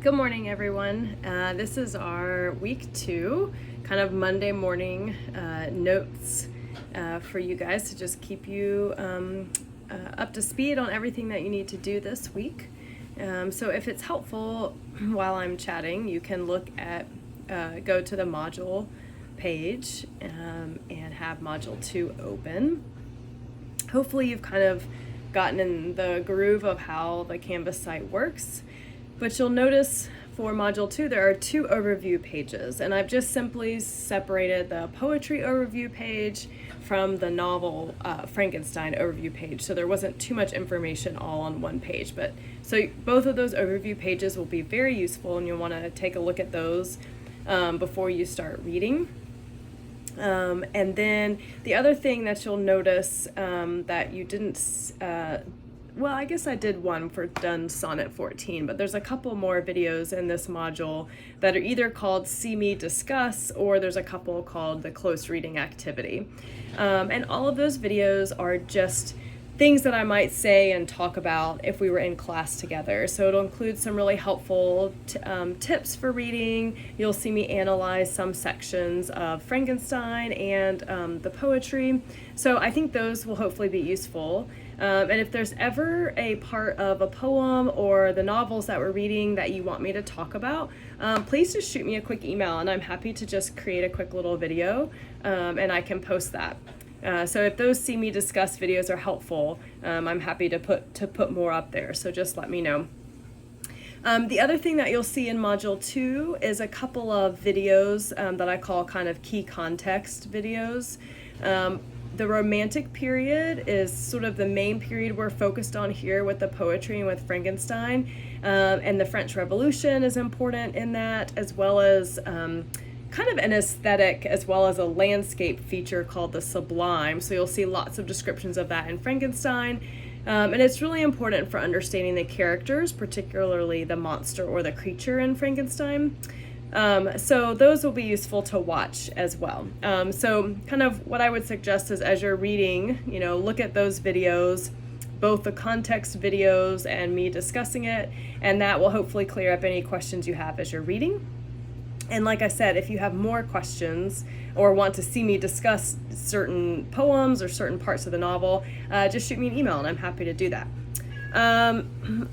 Good morning, everyone. This is our week 2, kind of Monday morning notes for you guys to just keep you up to speed on everything that you need to do this week. So if it's helpful while I'm chatting, you can look at, go to the module page and have module 2 open. Hopefully you've kind of gotten in the groove of how the Canvas site works. But you'll notice for Module 2 there are 2 overview pages, and I've just simply separated the poetry overview page from the novel Frankenstein overview page, so there wasn't too much information all on one page. But so both of those overview pages will be very useful, and you'll want to take a look at those before you start reading. And then the other thing that you'll notice that you didn't well, I guess I did one for Done Sonnet 14, but there's a couple more videos in this module that are either called See Me Discuss, or there's a couple called the Close Reading Activity. And all of those videos are just things that I might say and talk about if we were in class together. So it'll include some really helpful tips for reading. You'll see me analyze some sections of Frankenstein and the poetry. So I think those will hopefully be useful. And if there's ever a part of a poem or the novels that we're reading that you want me to talk about, please just shoot me a quick email, and I'm happy to just create a quick little video and I can post that. So if those See Me Discuss videos are helpful, I'm happy to put more up there, so just let me know. The other thing that you'll see in Module 2 is a couple of videos that I call kind of key context videos. The Romantic period is sort of the main period we're focused on here with the poetry and with Frankenstein, and the French Revolution is important in that, as well as kind of an aesthetic as well as a landscape feature called the Sublime. So you'll see lots of descriptions of that in Frankenstein. And it's really important for understanding the characters, particularly the monster or the creature in Frankenstein. So those will be useful to watch as well. So kind of what I would suggest is as you're reading, look at those videos, both the context videos and me discussing it, and that will hopefully clear up any questions you have as you're reading. And like I said, if you have more questions or want to see me discuss certain poems or certain parts of the novel, just shoot me an email and I'm happy to do that.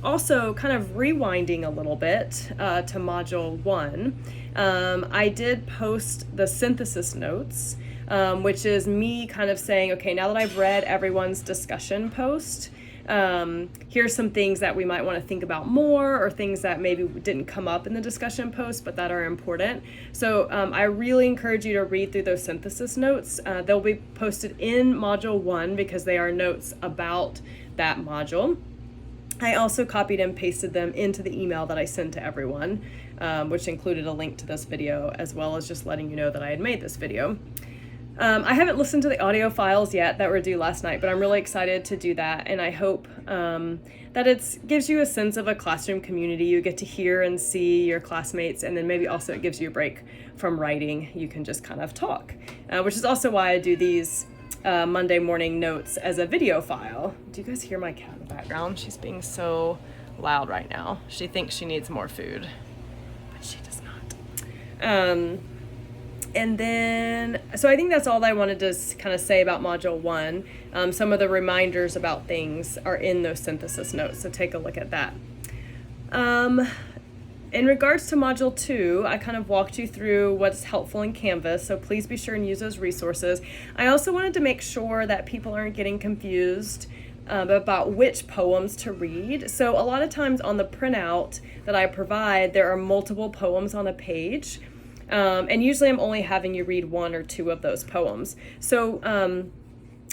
Also, kind of rewinding a little bit to Module 1, I did post the synthesis notes, which is me kind of saying, okay, now that I've read everyone's discussion post, here's some things that we might want to think about more, or things that maybe didn't come up in the discussion post but that are important. So I really encourage you to read through those synthesis notes. They'll be posted in Module 1 because they are notes about that module. I also copied and pasted them into the email that I sent to everyone, which included a link to this video, as well as just letting you know that I had made this video. I haven't listened to the audio files yet that were due last night, but I'm really excited to do that, and I hope that it gives you a sense of a classroom community. You get to hear and see your classmates, and then maybe also it gives you a break from writing. You can just kind of talk, which is also why I do these Monday morning notes as a video file. Do you guys hear my cat in the background? She's being so loud right now. She thinks she needs more food, but she does not. And then, so I think that's all I wanted to kind of say about Module 1. Some of the reminders about things are in those synthesis notes, so take a look at that. In regards to Module 2, I kind of walked you through what's helpful in Canvas, so please be sure and use those resources. I also wanted to make sure that people aren't getting confused about which poems to read. So a lot of times on the printout that I provide, there are multiple poems on a page. And usually I'm only having you read 1 or 2 of those poems. So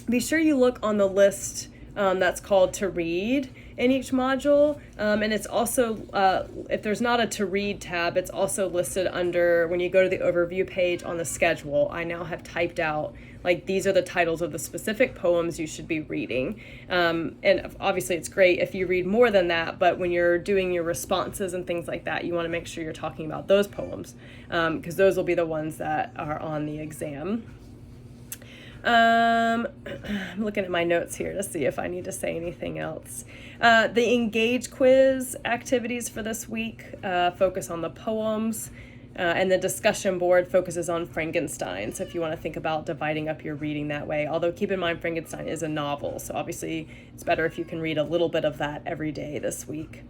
be sure you look on the list that's called To Read in each module. And it's also, if there's not a To Read tab, it's also listed under, when you go to the overview page on the schedule, I now have typed out, like, these are the titles of the specific poems you should be reading. And obviously it's great if you read more than that, but when you're doing your responses and things like that, you want to make sure you're talking about those poems, because those will be the ones that are on the exam. I'm looking at my notes here to see if I need to say anything else. The Engage quiz activities for this week focus on the poems, and the discussion board focuses on Frankenstein. So if you want to think about dividing up your reading that way, although keep in mind Frankenstein is a novel, so obviously it's better if you can read a little bit of that every day this week.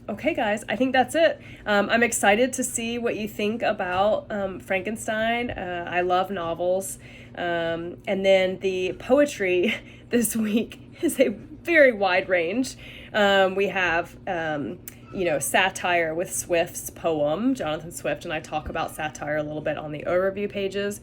Okay, guys, I think that's it. I'm excited to see what you think about Frankenstein. I love novels. And then the poetry this week is a very wide range. We have, satire with Swift's poem, Jonathan Swift, and I talk about satire a little bit on the overview pages.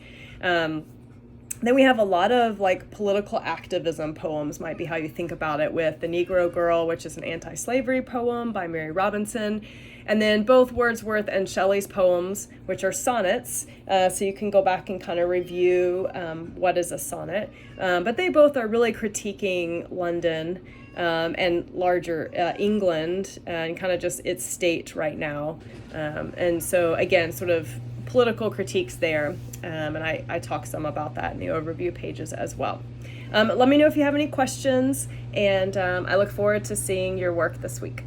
Then we have a lot of like political activism poems, might be how you think about it, with The Negro Girl, which is an anti-slavery poem by Mary Robinson. And then both Wordsworth and Shelley's poems, which are sonnets. So you can go back and kind of review what is a sonnet. But they both are really critiquing London and larger England and kind of just its state right now. And so again, sort of political critiques there, and I talk some about that in the overview pages as well. Let me know if you have any questions, and I look forward to seeing your work this week.